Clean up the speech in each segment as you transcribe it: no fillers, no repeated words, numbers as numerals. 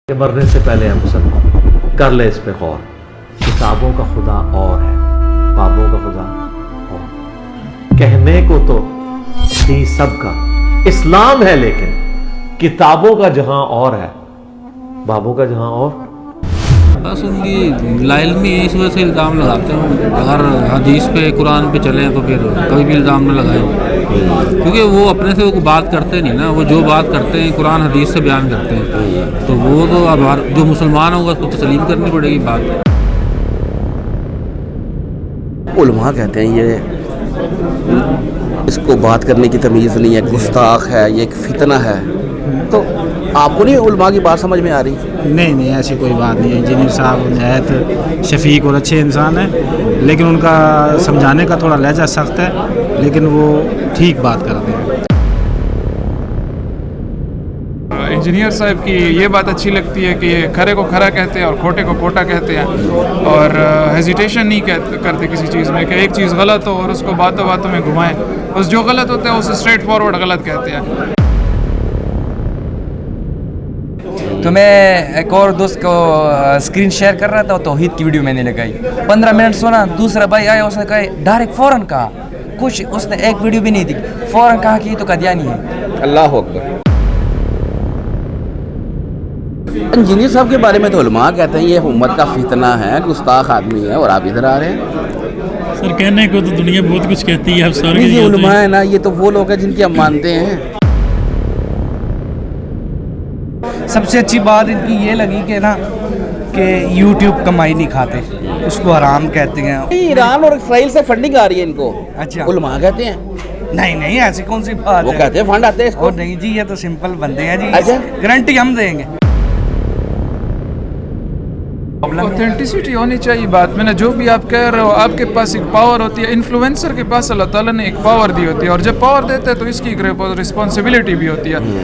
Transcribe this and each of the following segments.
کہ مرنے سے پہلے ہم مسلمان کر لے اس پہ غور. کتابوں کا خدا اور ہے، بابوں کا خدا اور. کہنے کو تو تھی سب کا اسلام ہے، لیکن کتابوں کا جہاں اور ہے، بابوں کا جہاں اور. بس ان کی لا علمی ہے، اس وجہ سے الزام لگاتے ہیں. اگر حدیث پہ قرآن پہ چلیں تو پھر کبھی بھی الزام نہ لگائیں، کیونکہ وہ اپنے سے وہ بات کرتے نہیں نا. وہ جو بات کرتے ہیں قرآن حدیث سے بیان کرتے ہیں، تو وہ تو اب جو مسلمان ہوگا اس کو تسلیم کرنی پڑے گی بات. علماء کہتے ہیں یہ اس کو بات کرنے کی تمیز نہیں ہے، گستاخ ہے، یہ ایک فتنہ ہے. تو آپ کو نہیں علماء کی بات سمجھ میں آ رہی؟ نہیں ایسی کوئی بات نہیں ہے. انجینئر صاحب نہایت شفیق اور اچھے انسان ہیں، لیکن ان کا سمجھانے کا تھوڑا لہجہ سخت ہے، لیکن وہ ٹھیک بات کرتے ہیں. انجینئر صاحب کی یہ بات اچھی لگتی ہے کہ یہ کھرے کو کھرا کہتے ہیں اور کھوٹے کو کھوٹا کہتے ہیں، اور ہیزیٹیشن نہیں کرتے کسی چیز میں کہ ایک چیز غلط ہو اور اس کو باتوں باتوں میں گھمائیں. بس جو غلط ہوتا ہے اسے اسٹریٹ فارورڈ غلط کہتے ہیں. تو میں ایک اور دوست کو اسکرین شیئر کر رہا تھا، توحید کی ویڈیو میں نے لگائی. 15 منٹ سنا، دوسرا بھائی آیا، اس نے کہا ڈائریکٹ فوراً کہا، کچھ اس نے ایک ویڈیو بھی نہیں دی، فوراً کہا کہ یہ تو قادیانی ہے. اللہ اکبر. انجینئر صاحب کے بارے میں تو علماء کہتے ہیں یہ امت کا فتنہ ہے، گستاخ آدمی ہے، اور آپ ادھر آ رہے ہیں. سر کہنے کو تو دنیا بہت کچھ کہتی ہے. اب سر یہ علماء ہے نا، یہ تو وہ لوگ ہیں جن کی ہم مانتے ہیں. سب سے اچھی بات ان کی یہ لگی کہ نا کہ یوٹیوب کمائی نہیں کھاتے، اس کو حرام کہتے ہیں. ایران اور اسرائیل سے فنڈنگ آ رہی ہے ان کو. اچھا، علماء کہتے ہیں نہیں ایسی کون سی بات ہے. وہ کہتے ہیں فنڈ آتے ہیں اس کو. نہیں جی، یہ تو سمپل بندے ہیں جی. اچھا، گارنٹی ہم دیں گے. اوتھینٹسٹی ہونی چاہیے بات میں نا. جو بھی آپ کہہ رہے ہو، آپ کے پاس ایک پاور ہوتی ہے. انفلوئنسر کے پاس اللہ تعالیٰ نے ایک پاور دی ہوتی ہے، اور جب پاور دیتا ہے تو اس کی ایک رسپانسبلٹی بھی ہوتی ہے.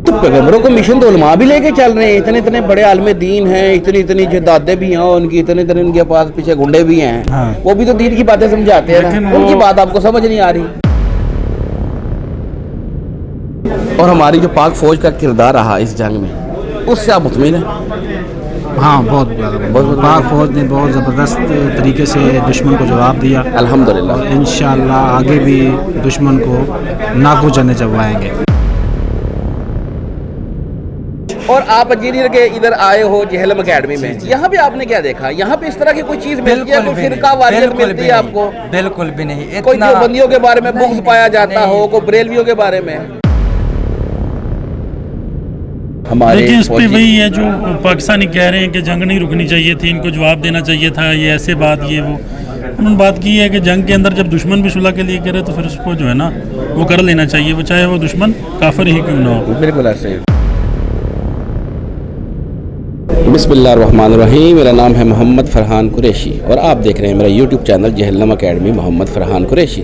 تو پیغمبروں کو مشن تو علماء بھی لے کے چل رہے ہیں. اتنے بڑے عالم دین ہیں، اتنی جدادیں بھی ہیں، اور ان کی اتنے ان کے پاس پیچھے گنڈے بھی ہیں. وہ بھی تو دین کی باتیں سمجھاتے ہیں، ان کی بات آپ کو سمجھ نہیں آ رہی. اور ہماری جو پاک فوج کا کردار رہا اس جنگ میں، اس سے آپ مطمئن ہیں؟ ہاں، بہت زیادہ. پاک فوج نے بہت زبردست طریقے سے دشمن کو جواب دیا الحمدللہ. انشاءاللہ آگے بھی دشمن کو ناکو جانے چبوائیں گے. اور آپ انجینئر کے ادھر آئے ہو جہلم اکیڈمی میں، یہاں پہ آپ نے کیا دیکھا؟ یہاں پہ اس طرح کی کوئی چیز ملتی ہے؟ کوئی فرقہ واریت ملتی ہے آپ کو؟ بالکل بھی نہیں. کوئی دیوبندیوں کے بارے میں بغض پایا جاتا ہو، کوئی بریلویوں کے بارے میں؟ لیکن اس پہ وہی ہے جو پاکستانی کہہ رہے ہیں کہ جنگ نہیں رکنی چاہیے تھی، ان کو جواب دینا چاہیے تھا، یہ ایسے بات یہ وہ. انہوں نے بات کی ہے کہ جنگ کے اندر جب دشمن بھی صلح کے لیے کرے تو پھر اس کو جو ہے نا وہ کر لینا چاہیے، وہ چاہے وہ دشمن کافر ہی کیوں نہ ہو. بالکل ایسے. بسم اللہ الرحمن الرحیم. میرا نام ہے محمد فرحان قریشی، اور آپ دیکھ رہے ہیں میرا یوٹیوب چینل جہلم اکیڈمی محمد فرحان قریشی.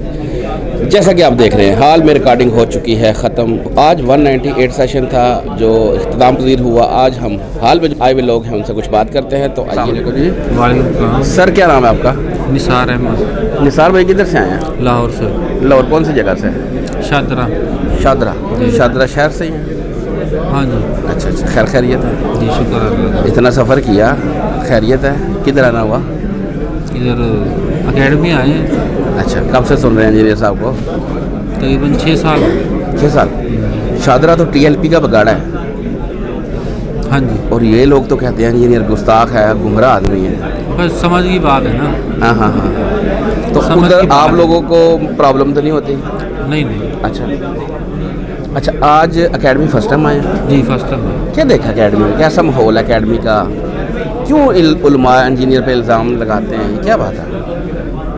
جیسا کہ آپ دیکھ رہے ہیں حال میں ریکارڈنگ ہو چکی ہے ختم. آج 198 سیشن تھا جو اختتام پذیر ہوا. آج ہم حال میں جو آئے ہوئے لوگ ہیں ان سے کچھ بات کرتے ہیں. تو آئیے. وعلیکم السلام. سر کیا نام ہے آپ کا؟ نثار احمد. نثار بھائی کدھر سے آئے ہیں؟ لاہور سے. لاہور کون سی جگہ سے؟ شادرہ. شادرہ شہر سے ہی ہیں؟ ہاں جی. اچھا، خیر خیریت ہے جی شکر اللہ. اتنا سفر کیا، خیریت ہے؟ کدھر آنا ہوا؟ ادھر اکیڈمی آئے ہیں. اچھا، کب سے سن رہے ہیں انجینئر صاحب کو؟ تقریباً 6 سال. 6 سال. شادرہ تو TLP کا بگاڑا ہے. ہاں جی. اور یہ لوگ تو کہتے ہیں انجینئر گستاخ ہے، گمراہ آدمی ہے. بس سمجھ کی بات ہے نا. ہاں. تو ادھر آپ لوگوں کو پرابلم تو نہیں ہوتی؟ نہیں. اچھا، آج اکیڈمی فرسٹ ٹائم آئے ہیں؟ جی فرسٹ ٹائم. کیا دیکھا اکیڈمی میں؟ کیسا ماحول ہے اکیڈمی کا؟ کیوں علماء انجینئر پہ الزام لگاتے ہیں؟ کیا بات ہے؟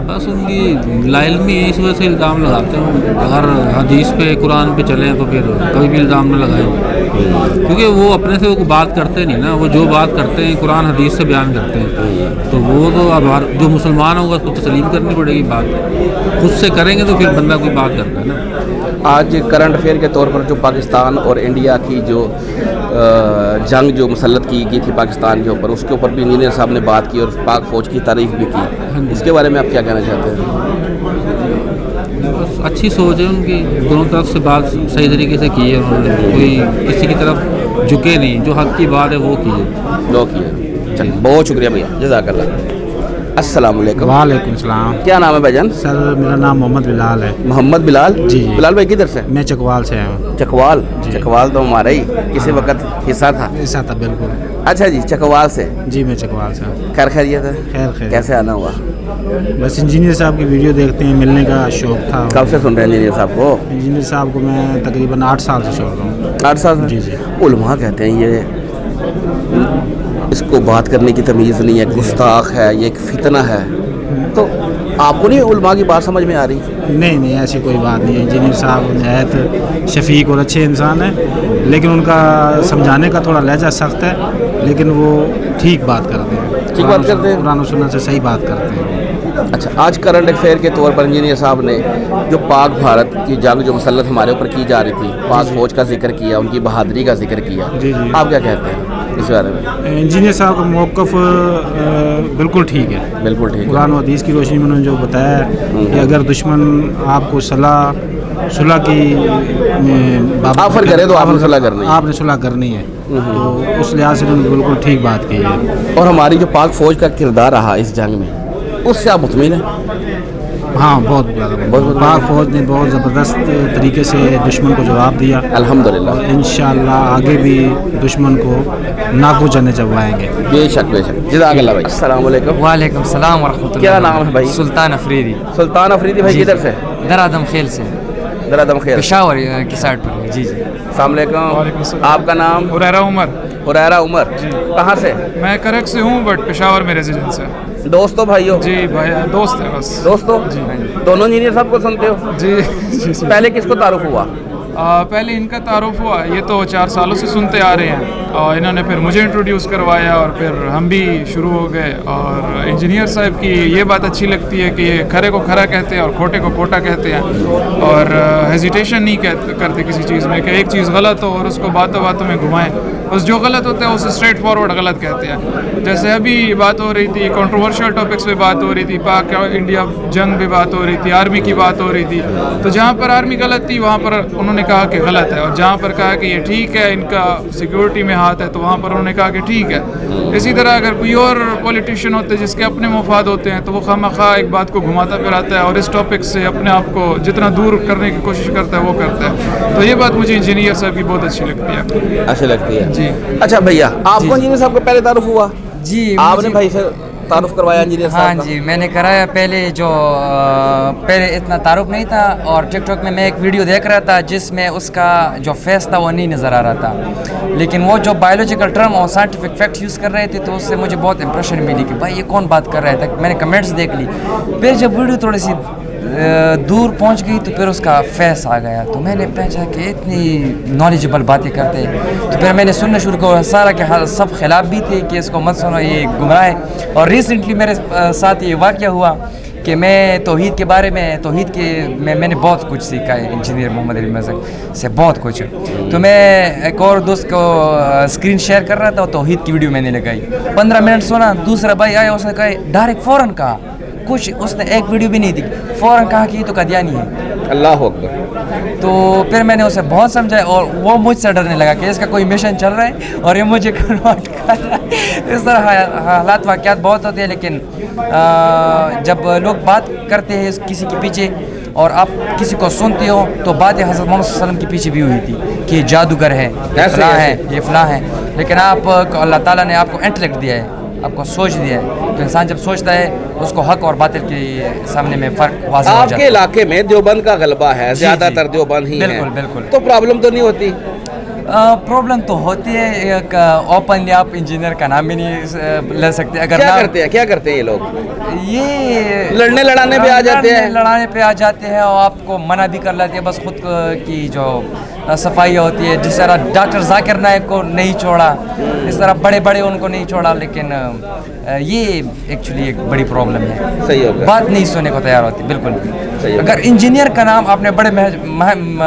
بس ان کی لا علمی ہے، اس وجہ سے الزام لگاتے ہیں. اگر حدیث پہ قرآن پہ چلیں تو پھر کبھی بھی الزام نہ لگائیں، کیونکہ وہ اپنے سے وہ بات کرتے نہیں نا. وہ جو بات کرتے ہیں قرآن حدیث سے بیان کرتے ہیں، تو وہ تو اب جو مسلمان ہوگا اس کو تسلیم کرنی پڑے گی بات. خود سے کریں گے تو پھر بندہ کوئی بات کرتا ہے نا. آج کرنٹ افیئر کے طور پر جو پاکستان اور انڈیا کی جو جنگ جو مسلط کی گئی تھی پاکستان کے اوپر، اس کے اوپر بھی انجینئر صاحب نے بات کی اور پاک فوج کی تعریف بھی کی. اس کے بارے میں آپ کیا کہنا چاہتے ہیں؟ بس अच्छी सोच है उनकी, दोनों तरफ से बात सही तरीके से की है उन्होंने, कोई किसी की तरफ झुके नहीं, जो हक की बात है वो की है। लो किया। चलिए बहुत शुक्रिया भैया, जज़ाकल्लाह। अस्सलाम वालेकुम। वालेकुम सलाम। क्या नाम है भाईजान? सर मेरा नाम मोहम्मद बिलाल है। मोहम्मद बिलाल जी, जी। बिलाल भाई किधर से? मैं चकवाल से आया हूँ। चकवाल? चकवाल तो हमारा ही किसी वक्त हिस्सा था। ऐसा था बिल्कुल। अच्छा जी, चकवाल से। जी मैं चकवाल से हूँ। खैर खैरियत है? खैर खैर। कैसे आना हुआ? बस इंजीनियर साहब की वीडियो देखते हैं, मिलने का शौक था। कब से सुन रहे हैं इंजीनियर साहब को? इंजीनियर साहब को मैं तकरीबन 8 साल से सुन रहा हूँ। 8 साल से? जी जी। उलमा कहते हैं ये इसको बात करने की तमीज़ नहीं है, गुस्ताख है, ये एक फितना है, तो आपको नहीं उलमा की बात समझ में आ रही? नहीं नहीं, ऐसी कोई बात नहीं है। इंजीनियर साहब नहायत शफीक और अच्छे इंसान हैं, लेकिन उनका समझाने का थोड़ा लहजा सख्त है, लेकिन वो ठीक बात करते हैं। ठीक बात करते हैं? कुरान और सुन्नत से सही बात करते हैं। अच्छा, आज करंट अफेयर के तौर पर इंजीनियर साहब ने जो पाक भारत की जंग जो मुसल्लत हमारे ऊपर की जा रही थी, पाक फौज का जिक्र किया, उनकी बहादुरी का जिक्र किया, जी जी। आप क्या कहते हैं इस बारे में? इंजीनियर साहब का मौक़िफ़ बिल्कुल ठीक है। बिल्कुल ठीक है। कुरान और हदीस की रोशनी में उन्होंने जो बताया है कि अगर दुश्मन आपको सुलह की ऑफर करे तो आपने सुलह करनी है। आपने सुलह करनी है, तो उस लिहाज से उन्होंने बिल्कुल ठीक बात की है। और हमारी जो पाक फौज का किरदार रहा इस जंग में, उससे आप मुतमिन हैं? हाँ बहुत ज़्यादा। पाक फौज ने बहुत ज़बरदस्त तरीके से दुश्मन को जवाब दिया अल्हम्दुलिल्लाह। और इंशाअल्लाह आगे भी दुश्मन को नाको जने चबवाएंगे। बेशक बेशक। जज़ाकल्लाह भाई। अस्सलाम वालेकुम। वालेकुम सलाम वरहमतुल्लाह। क्या नाम है भाई? सुल्तान अफरीदी। सुल्तान अफरीदी भाई जी, किधर जी। से? दरादम खेल से, दरादम खेल। पेशावर की साइड पर। जी जी। अस्सलाम वालेकुम। वालेकुम सलाम। आपका नाम? हुरैरा उमर। हुरैरा उमर। कहाँ से? मैं करक से हूँ बट पेशावर में रेजिडेंस है। दोस्तों भाइयों? जी भाई, दोस्त है बस। दोस्तों दोनों इंजीनियर साहब को सुनते हो? जी जी जी। पहले किसको तारुफ हुआ? पहले इनका तारुफ हुआ, ये तो 4 सालों से सुनते आ रहे हैं, और इन्होंने फिर मुझे इंट्रोड्यूस करवाया और फिर हम भी शुरू हो गए। और इंजीनियर साहब की ये बात अच्छी लगती है कि ये खरे को खरा कहते हैं और खोटे को खोटा कहते हैं, और हेजिटेशन नहीं करते किसी चीज़ में कि एक चीज़ गलत हो और उसको बातों बातों में घुमाएं, बस जो गलत होता है उसे स्ट्रेट फॉरवर्ड गलत कहते हैं। जैसे अभी बात हो रही थी, कंट्रोवर्शियल टॉपिक्स पे बात हो रही थी, पाक इंडिया जंग पे बात हो रही थी, आर्मी की बात हो रही थी, तो जहाँ पर आर्मी गलत थी वहाँ पर उन्होंने कहा कि गलत है, और जहाँ पर कहा कि ये ठीक है, इनका सिक्योरिटी में हाथ है, तो वहाँ पर उन्होंने कहा कि ठीक है। इसी तरह अगर कोई और पॉलिटिशियन होते हैं जिसके अपने मुफाद होते हैं, तो वो खामखा एक बात को घुमाता फिराता है और इस टॉपिक से अपने आप को जितना दूर करने की कोशिश करता है वो करता है। तो ये बात मुझे इंजीनियर साहब की बहुत अच्छी लगती है। अच्छी लगती है जी। अच्छा भैया, आपको इंजीनियर साहब का पहले तारुफ हुआ? जी आपने मुझे- भाई से तारुफ करवाया इंजीनियर हाँ साहब का? जी, मैंने कराया पहले। जो पहले इतना तारुफ नहीं था, और टिकटॉक में मैं एक वीडियो देख रहा था जिसमें उसका जो फेस था वो नहीं नज़र आ रहा था, लेकिन वो जो बायोलॉजिकल टर्म और साइंटिफिक फैक्ट यूज़ कर रहे थे, तो उससे मुझे बहुत इंप्रेशन मिली कि भाई ये कौन बात कर रहा था। मैंने कमेंट्स देख ली, फिर जब वीडियो थोड़ी सी दूर पहुंच गई तो फिर उसका फेस आ गया, तो मैंने पहचाना कि इतनी नॉलेजेबल बातें करते हैं। तो फिर मैंने सुनना शुरू किया, सारा के हाल सब खिलाफ भी थे कि इसको मत सुनो, ये गुमराह है। और रिसेंटली मेरे साथ ये वाक़या हुआ कि मैं तौहीद के बारे में, तौहीद के मैंने बहुत कुछ सीखा है इंजीनियर मोहम्मद अली मज़हब से, बहुत कुछ। तो मैं एक और दोस्त को स्क्रीन शेयर कर रहा था, तौहीद की वीडियो मैंने लगाई, 15 मिनट सुना, दूसरा भाई आया, उसने कहा डायरेक्ट फ़ौरन कहा, कुछ उसने एक वीडियो भी नहीं दी, फ़ौरन कहा कि ये तो कदियानी है। अल्लाह अकबर। तो फिर मैंने उसे बहुत समझाया और वो मुझसे डरने लगा कि इसका कोई मिशन चल रहा है और ये मुझे कन्वर्ट कर रहा है। इस तरह हालात वाक़यात बहुत होते हैं, लेकिन जब लोग बात करते हैं किसी के पीछे और आप किसी को सुनते हो, तो बात हज़रत मोहम्मद सल्लल्लाहु अलैहि वसल्लम के पीछे भी हुई थी कि ये जादूगर है, ये फ़लाँ है, ये फ़लाँ है, लेकिन आप अल्लाह ताला ने आपको इंटेलेक्ट दिया है, आपको सोच दिया है, तो इंसान जब सोचता है उसको हक और बातिल के सामने में फ़र्क वाज़ेह हो जाता आपके है। इलाके में देवबंद का गलबा है, जी, ज़्यादातर जी। देवबंद ही बिल्कुल, हैं, बिल्कुल। तो प्रॉब्लम तो नहीं होती? प्रॉब्लम तो होती है, एक ओपनली आप इंजीनियर का नाम भी नहीं ले सकते। अगर क्या नाम- करते हैं ये लोग? ये लड़ने लड़ाने पे आ जाते हैं। लड़ाने पे आ जाते हैं और आपको मना भी कर लेते हैं, बस खुद की जो सफाइयाँ होती है, जिस तरह डॉक्टर जाकिर नायक को नहीं छोड़ा, इस तरह बड़े बड़े उनको नहीं छोड़ा, लेकिन ये एक्चुअली एक बड़ी प्रॉब्लम है। सही हो गया, बात नहीं सुनने को तैयार होती बिल्कुल भी। अगर इंजीनियर का नाम आपने बड़े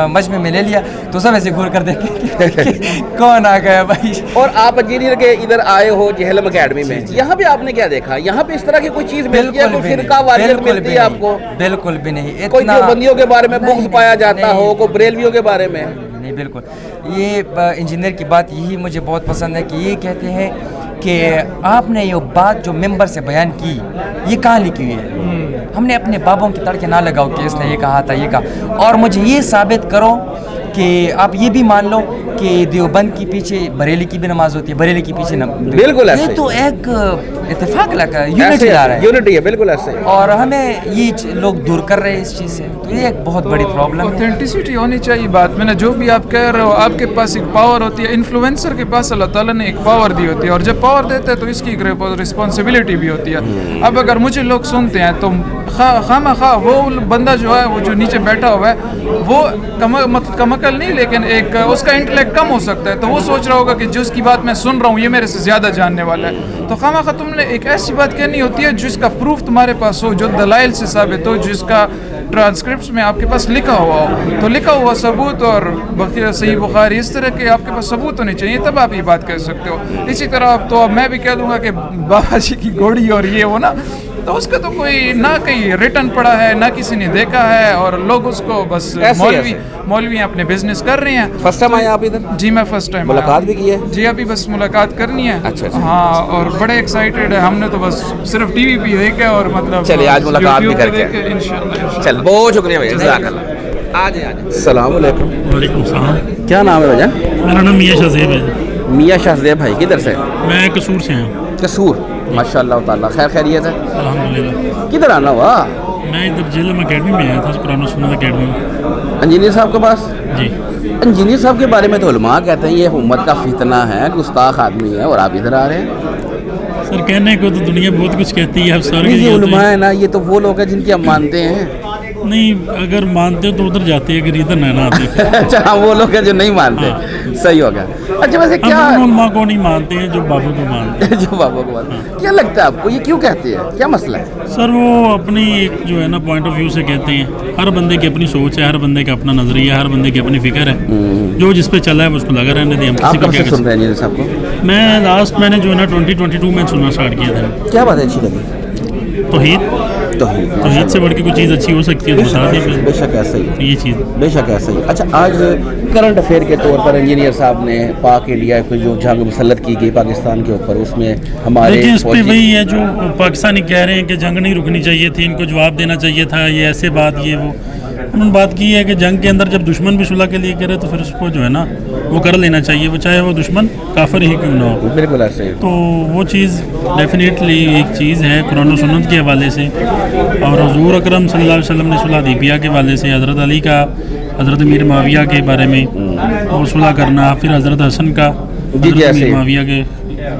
मजमे में ले लिया तो सब ऐसे घूर कर देखेंगे कौन आ गया भाई। और आप इंजीनियर के इधर आए हो जेहलम एकेडमी में, यहाँ पे आपने क्या देखा? यहाँ पे इस तरह की कोई चीज मिलती है, कोई फिरका वारियत मिलती है आपको? बिल्कुल भी नहीं। कोई देवबंदियों के बारे में बुक्स पाया जाता हो, कोई बरेलवियों के बारे में? नहीं, बिल्कुल। ये इंजीनियर की बात यही मुझे बहुत पसंद है कि ये कहते हैं कि आपने ये बात जो मेंबर से बयान की ये कहाँ लिखी हुई है, हमने अपने बाबों की तड़के ना लगाओ कि इसने ये कहा था, ये कहा, और मुझे ये साबित करो कि आप ये भी मान लो कि देवबंद के पीछे बरेली की भी नमाज होती है, बरेली के पीछे बिल्कुल ऐसे। ये तो एक इत्तेफाक लगा, यूनिटी ला रहा है, यूनिटी है, बिल्कुल ऐसे। और हमें ये लोग दूर कर रहे हैं इस चीज़ से, तो ये एक बहुत बड़ी प्रॉब्लम है। ऑथेंटिसिटी होनी चाहिए बात में ना, जो भी आप कह रहे हो आपके पास एक पावर होती है, इन्फ्लुएंसर के पास अल्लाह ताला ने एक पावर दी होती है, और जब पावर देते हैं तो इसकी एक रिस्पॉन्सिबिलिटी भी होती है। अब अगर मुझे लोग सुनते हैं तो खामा वो बंदा जो है, वो जो नीचे बैठा हुआ है, वो कमकल नहीं, लेकिन एक उसका इंटेलेक्ट कम हो सकता है, तो वो सोच रहा होगा कि जिसकी बात मैं सुन रहा हूँ ये मेरे से ज़्यादा जानने वाला है। तो खामा तुमने एक ऐसी बात कहनी होती है जिसका प्रूफ तुम्हारे पास हो, जो दलाइल से साबित हो, जिसका ट्रांसक्रिप्ट्स में आपके पास लिखा हुआ हो, तो लिखा हुआ सबूत और सही बुखारी इस तरह के आपके पास सबूत होने चाहिए, तब आप ये बात कह सकते हो। इसी तरह अब तो मैं भी कह दूंगा कि बाबा जी की घोड़ी और ये वो ना, तो उसका तो कोई ना कहीं रिटर्न पड़ा है, ना किसी ने देखा है, और लोग उसको बस मौलवी अपने बिजनेस कर रहे हैं। फर्स्ट टाइम आए आप इधर? जी मैं फर्स्ट टाइम मुलाकात भी की है? जी अभी बस मुलाकात करनी है। अच्छा। हाँ, और बड़े एक्साइटेड है, हमने तो बस सिर्फ टीवी पे देखा और मतलब चलिए आज मुलाकात भी करके इंशाल्लाह। चल, बहुत शुक्रिया भैया, जज़ाकल्लाह। आज अस्सलाम वालेकुम। वालेकुम सलाम। क्या नाम है भैया? मेरा नाम मियाँ शाहज़ेब है। मियाँ शाहज़ेब भाई, किधर से? मैं कसूर से हूँ। कसूर, माशाल्लाह ताला, खैर खैरियत है? अल्हम्दुलिल्लाह। किधर आना हुआ? मैं इधर जेहलम एकेडमी में आया था, कुरान और सुन्नत एकेडमी में। इंजीनियर साहब के पास? जी। इंजीनियर साहब के बारे में तो उलमा कहते हैं ये उम्मत का फितना है, गुस्ताख आदमी है, और आप इधर आ रहे हैं? सर कहने को तो दुनिया बहुत कुछ कहती है, अब सर ये उलमा है ना, ये तो वो लोग हैं जिनकी हम मानते हैं। नहीं, अगर मानते हो तो उधर जाते हैं, अगर इधर ना आते। अच्छा, हाँ, वो लोग हैं जो नहीं मानते। सही हो गया। अच्छा, वैसे क्या उलमा को नहीं मानते हैं जो बाबू को मानते हैं। जो बाबू को मानते हैं, क्या लगता है आपको ये क्यों कहते हैं, क्या मसला है? सर वो अपनी एक जो है ना पॉइंट ऑफ व्यू से कहते हैं, हर बंदे की अपनी सोच है, हर बंदे का अपना नजरिया, हर बंदे की अपनी फिक्र है, जो जिस पे चला है उसको लगा रहने दें। हम आप कब से सुन रहे हैं इंजीनियर साहब को? मैंने जो है ना 2022 में सुनना स्टार्ट किया था। क्या बात है अच्छी लगी? तौहीद से बढ़ के कोई चीज़ अच्छी हो सकती है तो बता दी। बेशक ऐसा ही, ये चीज़ बेशक ऐसा ही। अच्छा, आज करंट अफेयर के तौर पर इंजीनियर साहब ने पाक इंडिया को जो जंग मुसल्लत की गई पाकिस्तान के ऊपर, उसमें हमारे देखिए, इस पे वही है जो पाकिस्तानी कह रहे हैं कि जंग नहीं रुकनी चाहिए थी, इनको जवाब देना चाहिए था, ये ऐसे बात, ये वो। उन्होंने बात की है कि जंग के अंदर जब दुश्मन भी सुलह के लिए करे तो फिर उसको जो है ना वो कर लेना चाहिए, वो चाहे वो दुश्मन काफिर ही क्यों ना हो। बिल्कुल ऐसे ही। तो वो चीज़ डेफिनेटली एक चीज़ है कुरान और सुन्नत के हवाले से, और हुज़ूर अकरम सल्लल्लाहु अलैहि वसल्लम ने सुलह हुदैबिया के हवाले से, हज़रत अली का हज़रत मीर मुआविया के बारे में वो सुलह करना, फिर हज़रत हसन का हज़रत मीर मुआविया के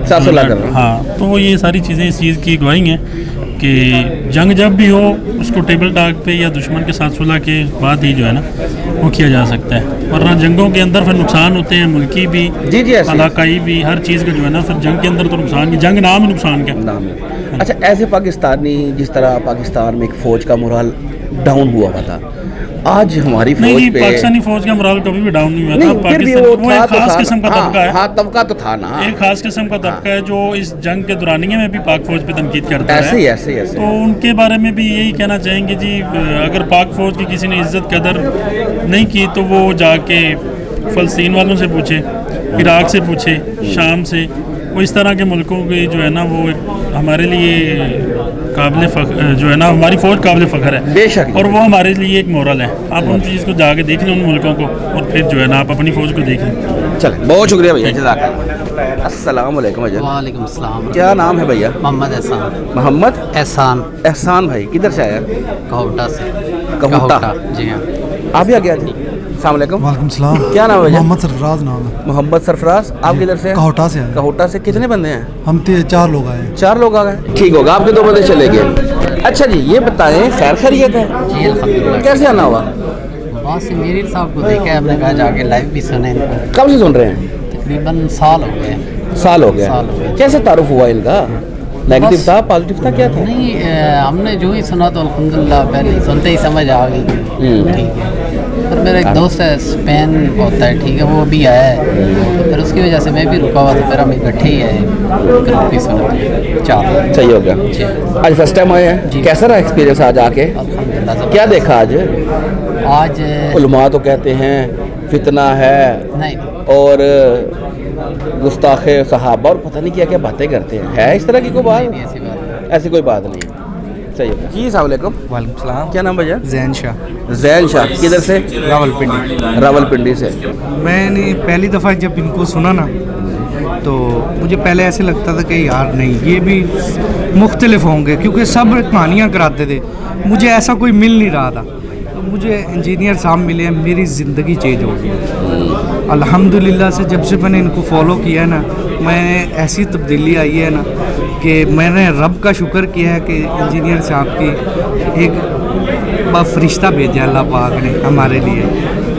साथ सुलह करना। हाँ, तो ये सारी चीज़ें इस चीज़ की गवाही हैं कि जंग जब भी हो उसको टेबल टॉक पे या दुश्मन के साथ सुलह के बाद ही जो है ना वो किया जा सकता है, वरना जंगों के अंदर फिर नुकसान होते हैं, मुल्की भी, इलाकाई भी, हर चीज़ का जो है ना फिर जंग के अंदर तो नुकसान की, जंग नाम ही नुकसान का नाम है। अच्छा, ऐसे पाकिस्तानी, जिस तरह पाकिस्तान में एक फ़ौज का मोरल डाउन हुआ था, आज हमारी फौज पे पाकिस्तानी फौज का मोरल कभी भी डाउन नहीं हुआ था। पाकिस्तान वो एक खास किस्म का तबका है। हाँ, तबका तो था ना, एक खास किस्म का तबका है जो इस जंग के दौरानिए में भी पाक फौज पे तनकीद करता है। ऐसे तो उनके बारे में भी यही कहना चाहेंगे जी, अगर पाक फौज की किसी ने इज्जत कदर नहीं की तो वो जाके फ़लस्तीन वालों से पूछे, इराक से पूछे, शाम से, वो इस तरह के मुल्कों के जो है ना वो हमारे लिए काबिल फ़ख्र जो है ना, हमारी फ़ौज काबिल फ़ख्र है बेशक, और वो हमारे लिए एक मोरल है। आप उन चीज़ को जाके देख लें, उन मुल्कों को, और फिर जो है ना आप अपनी फ़ौज को देख लें। चलें, बहुत शुक्रिया भैया, जज़ाकल्लाह। अस्सलाम वालेकुम भैया। वालेकुम सलाम। क्या नाम है भैया? मोहम्मद एहसान। मोहम्मद एहसान भाई, किधर से आया? कहौटा से। कहौटा, जी हाँ। आप भी आ गया जी? वालेकुम सलाम। क्या नाम है? मोहम्मद सरफराज नाम है। मोहम्मद सरफराज, आप किधर से? कहौटा से हैं। कहौटा से कितने बंदे हैं? हम 4 लोग आए। 4 लोग आ गए, ठीक होगा, आपके 2 बंदे चले गए। अच्छा जी, ये बताएं खैर खैरियत है? जी अल्हम्दुलिल्लाह। कैसे आना हुआ? अब्बास इंजीनियर साहब को देखा है, हमने कहा जाके लाइव भी सुने इनको। कब से सुन रहे हैं? तकरीबन साल हो गए। साल हो गया। साल हो गया। कैसे तारुफ हुआ इनका? नेगेटिव बस- था, पॉजिटिव था, क्या था? नहीं हमने जो ही सुना तो अल्हम्दुलिल्लाह पहले सुनते ही समझ आ गई। ठीक है। फिर मेरा एक दोस्त है स्पेन होता है, ठीक है, वो अभी आया है, तो फिर उसकी वजह से मैं भी रुका हुआ था, फिर हम इकट्ठे ही आए, ग्रुप ही सुना चार। सही हो गया। जी आज फर्स्ट टाइम आए हैं, जी। कैसा रहा एक्सपीरियंस आज आके? अल्हम्दुलिल्लाह। क्या देखा आज? आज उलमा तो कहते हैं फितना है नहीं और गुस्ताख सहाबा और पता नहीं क्या क्या बातें करते हैं, है इस तरह की कोई बात? नहीं, ऐसी बात नहीं। ऐसी कोई बात नहीं है। सही हो गया जी। अस्सलाम वालेकुम। वालेकुम सलाम। क्या नाम भैया? जैन शाह, जैन शाह। किधर से? रावलपिंडी। रावलपिंडी से। मैंने पहली दफ़ा जब इनको सुना ना तो मुझे पहले ऐसे लगता था कि यार नहीं ये भी मुख्तलिफ होंगे, क्योंकि सब कहानियाँ कराते थे, मुझे ऐसा कोई मिल नहीं रहा था। तो मुझे इंजीनियर साहब मिले हैं, मेरी ज़िंदगी चेंज हो गई अल्हम्दुलिल्लाह से। जब से मैंने इनको फॉलो किया है ना, मैं ऐसी तब्दीली आई है ना कि मैंने रब का शुक्र किया है कि इंजीनियर साहब की एक फरिश्ता भेजा अल्लाह पाक ने हमारे लिए,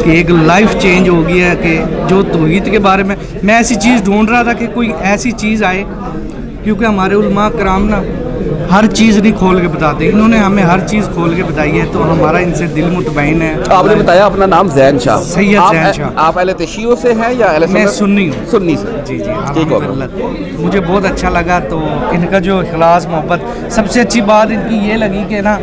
कि एक लाइफ चेंज हो गई है। कि जो तौहीद के बारे में मैं ऐसी चीज़ ढूंढ रहा था कि कोई ऐसी चीज़ आए, क्योंकि हमारे उलमा कराम ना हर चीज़ नहीं खोल के बताते, इन्होंने हमें हर चीज़ खोल के बताई है, तो हमारा इनसे दिल मुतमईन है। आपने बताया अपना नाम जैन शाह। सैयद आप- जैन शाह। आप अहले तशियो से हैं या अहले मैं सुन्नत? सुन्नी हूँ। सुन्नी से। जी जी ठीक हो गया। अल्हम्दुलिल्लाह। मुझे बहुत अच्छा लगा, तो इनका जो इखलास मोहब्बत, सबसे अच्छी बात इनकी ये लगी कि ना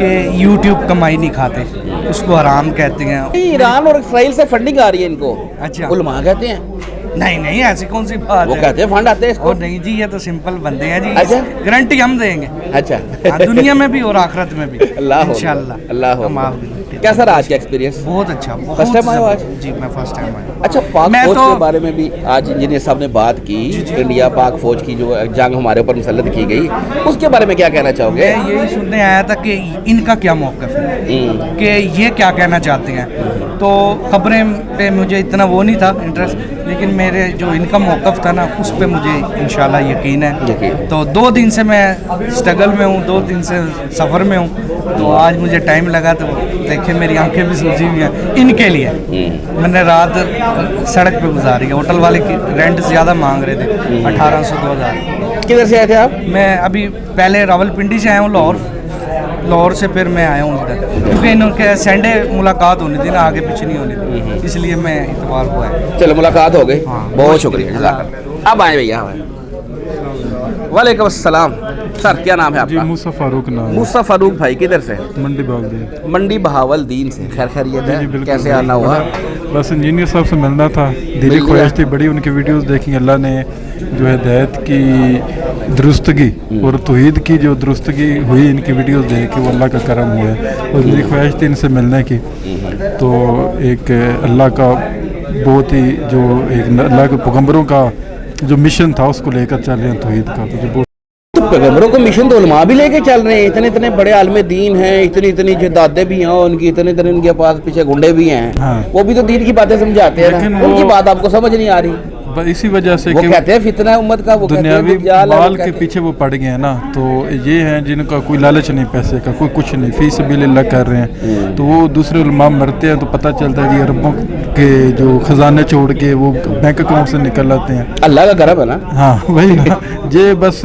कि यूट्यूब कमाई नहीं खाते, उसको हराम कहते हैं। ईरान और इसराइल से फंडिंग आ रही है इनको, अच्छा। उलमा कहते हैं। नहीं नहीं, ऐसी कौन सी बात वो है? कहते हैं फंड आते हैं इसको। ओ नहीं जी, ये तो सिंपल बंदे हैं जी। अच्छा। गारंटी हम देंगे। अच्छा। हाँ, दुनिया में भी और आखिरत में भी अल्लाह हो। इंशाल्लाह। अल्लाह हो। हम आप- कैसा रहा आज का एक्सपीरियंस? बहुत अच्छा, बहुत First time आए हो आज? जी मैं फर्स्ट टाइम आया। अच्छा, पाक मैं फौज तो- के बारे में भी आज इंजीनियर साहब ने बात की। इंडिया पाक फौज की जो जंग हमारे ऊपर मुसल्लत की गई, उसके बारे में क्या कहना चाहोगे? मैं यही सुनने आया था कि इनका क्या मौक़िफ़ है, कि ये क्या कहना चाहते हैं। तो खबरें पे मुझे इतना वो नहीं था इंटरेस्ट, लेकिन मेरे जो इनका मौक़िफ़ था ना, उस पे मुझे इंशाल्लाह यकीन है। तो 2 दिन से मैं स्ट्रगल में हूँ, 2 दिन से सफ़र में हूँ, तो आज मुझे टाइम लगा, तो देखिए मेरी आंखें भी सूजी हुई हैं इनके लिए। मैंने रात सड़क पे गुजारी है, होटल वाले की रेंट ज़्यादा मांग रहे थे, 1800-2000। किधर से आए थे आप? मैं अभी पहले रावलपिंडी से आया हूँ, लाहौर से फिर मैं आया हूँ इधर, क्योंकि इनके संडे मुलाकात होनी थी ना, आगे पीछे नहीं होनी थी, इसलिए मैं इतवार को आया। चलो मुलाकात हो गई। हाँ, बहुत शुक्रिया। अब आए भैया। वालेकुम अस्सलाम। सर क्या नाम है जी, आपका? मूसा फारूक नाम है। मूसा फारूक भाई, किधर से? मंडी बागदी। मंडी बहावलदीन से। खैर खैरियत जी, है? बिल्कुल। कैसे आना हुआ? बस इंजीनियर साहब से मिलना था, दिली मिल ख्वाहिश गया। थी बड़ी, उनकी वीडियोस देखी, अल्लाह ने जो हिदायत की दुरुस्तगी और तौहीद की जो दुरुस्तगी हुई इनकी वीडियोस देख के, वो अल्लाह का करम हुआ है। और मेरी ख्वाहिश थी इनसे मिलने की, तो एक अल्लाह का बहुत ही जो एक अल्लाह के पैगंबरों का जो मिशन था उसको लेकर चल रहे हैं तौहीद का, तो जो बहुत तो पैगंबरों को मिशन तो उलमा भी लेके चल रहे हैं। इतने इतने बड़े आलम दीन हैं, इतनी इतनी जदादे भी हैं, उनकी इतने इतने उनके पास पीछे गुंडे भी हैं। हाँ। वो भी तो दीन की बातें समझाते हैं लेकिन ना। वो- उनकी बात आपको समझ नहीं आ रही। इसी वजह से वो कि कहते हैं फितना है उम्मत का, वो कहते हैं दुनियावी दज्जाल है, वो माल के कहते हैं- पीछे वो पड़ गए हैं ना, तो ये हैं जिनका कोई लालच नहीं पैसे का, कोई कुछ नहीं, फी सबिलिल्लाह कर रहे हैं। तो वो दूसरे उलमा मरते हैं तो पता चलता है जी अरबों के जो खजाने छोड़ के वो बैंक अकाउंट से निकल आते हैं। अल्लाह का करम है ना। हाँ वही ना, ये बस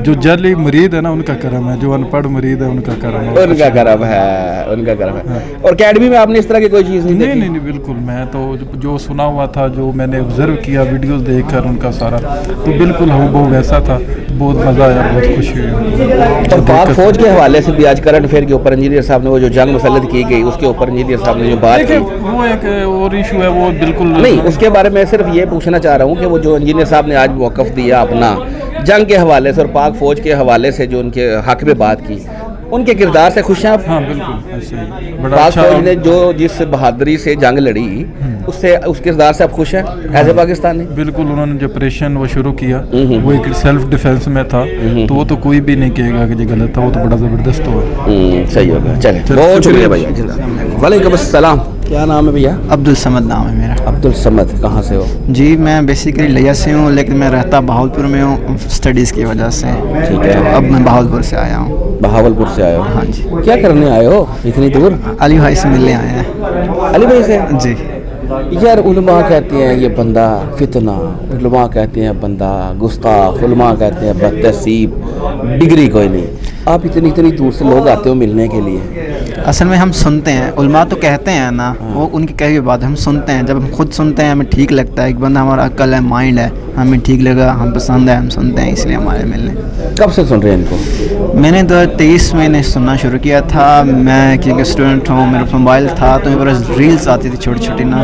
जो जाली मुरीद है ना उनका करम है, जो अनपढ़ मुरीद है उनका करम है। उनका करम है, उनका करम है। और अकेडमी में आपने इस तरह की कोई चीज़ नहीं नहीं देखी? नहीं नहीं, बिल्कुल। मैं तो जो सुना हुआ था, जो मैंने ऑब्जर्व किया वीडियोस देखकर उनका सारा, तो बिल्कुल हूबहू वैसा था। बहुत मज़ा आया, बहुत खुशी हुई। और पाक फौज के हवाले से भी आज करंट अफेयर के ऊपर इंजीनियर साहब ने वो जो जंग मुसल्लत की गई उसके ऊपर इंजीनियर साहब ने जो बात देखिए, की, वो एक और इशू है, वो बिल्कुल नहीं उसके बारे में सिर्फ ये पूछना चाह रहा हूँ कि वो जो इंजीनियर साहब ने आज मौक़िफ़ दिया अपना जंग के हवाले से और पाक फौज के हवाले से जो उनके हक़ में बात की, उनके किरदार से खुश हैं आप? हाँ बिल्कुल ऐसे ही। बड़ा पाक अच्छा फौज ने जो जिस बहादुरी से जंग लड़ी, उससे उस किरदार से आप खुश हैं एज ए पाकिस्तानी? बिल्कुल। उन्होंने जो ऑपरेशन वो शुरू किया, वो एक सेल्फ डिफेंस में था, तो वो तो कोई भी नहीं कहेगा कि ये गलत था, वो तो बड़ा ज़बरदस्त हुआ। सही होगा। चले, बहुत शुक्रिया भैया। वालेकुम अस्सलाम। क्या नाम है भैया? अब्दुल समद नाम है मेरा। अब्दुल समद, कहाँ से हो? जी मैं बेसिकली लिया से हूँ, लेकिन मैं रहता बहावलपुर में हूँ स्टडीज़ की वजह से। ठीक है। अब मैं बहावलपुर से आया हूँ। बहावलपुर से आए हो? हाँ जी। क्या करने आए हो इतनी दूर? अली भाई से मिलने आए हैं। अली भाई से? जी। यार उलमा कहते हैं ये बंदा फितना, उलमा कहते हैं बंदा गुस्ताख, उलमा कहते हैं बदतहसीब, डिग्री कोई नहीं। आप इतनी इतनी दूर से लोग आते हो मिलने के लिए? असल में हम सुनते हैं, उलमा तो कहते हैं ना, वो उनकी कही हुई बात है, हम सुनते हैं। जब हम खुद सुनते हैं हमें ठीक लगता है, एक बंदा हमारा अक्ल है, माइंड है, हमें ठीक लगा, हम पसंद है, हम सुनते हैं, इसलिए हमारे मिलने। कब से सुन रहे हैं इनको? मैंने 2023 में सुनना शुरू किया था। मैं क्योंकि स्टूडेंट हूँ, मेरा मोबाइल था तो मेरे पास रील्स आती थी छोटी छोटी ना,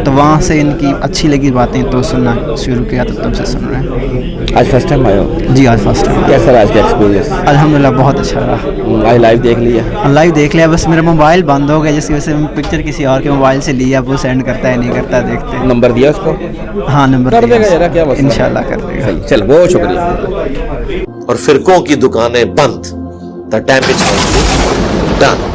तो वहाँ से इनकी अच्छी लगी बातें तो सुनना शुरू किया, तो तब से सुन रहे हैं। आज फर्स्ट टाइम आए हो? जी आज फर्स्ट टाइम। कैसा रहा आज का एक्सपीरियंस? अल्हम्दुलिल्लाह बहुत अच्छा रहा। आज लाइव देख लिया? लाइव देख लिया, बस मेरा मोबाइल बंद हो गया जिसकी वजह से मैं पिक्चर किसी और के मोबाइल से लिया, वो सेंड करता है नहीं करता, देखते हैं। नंबर दिया उसको? हाँ नंबर कर देगा यार, क्या मसला? इंशाल्लाह कर देगा। सही, चल बहुत शुक्रिया। और फिरकों की दुकानें बंद, द डैमेज डन।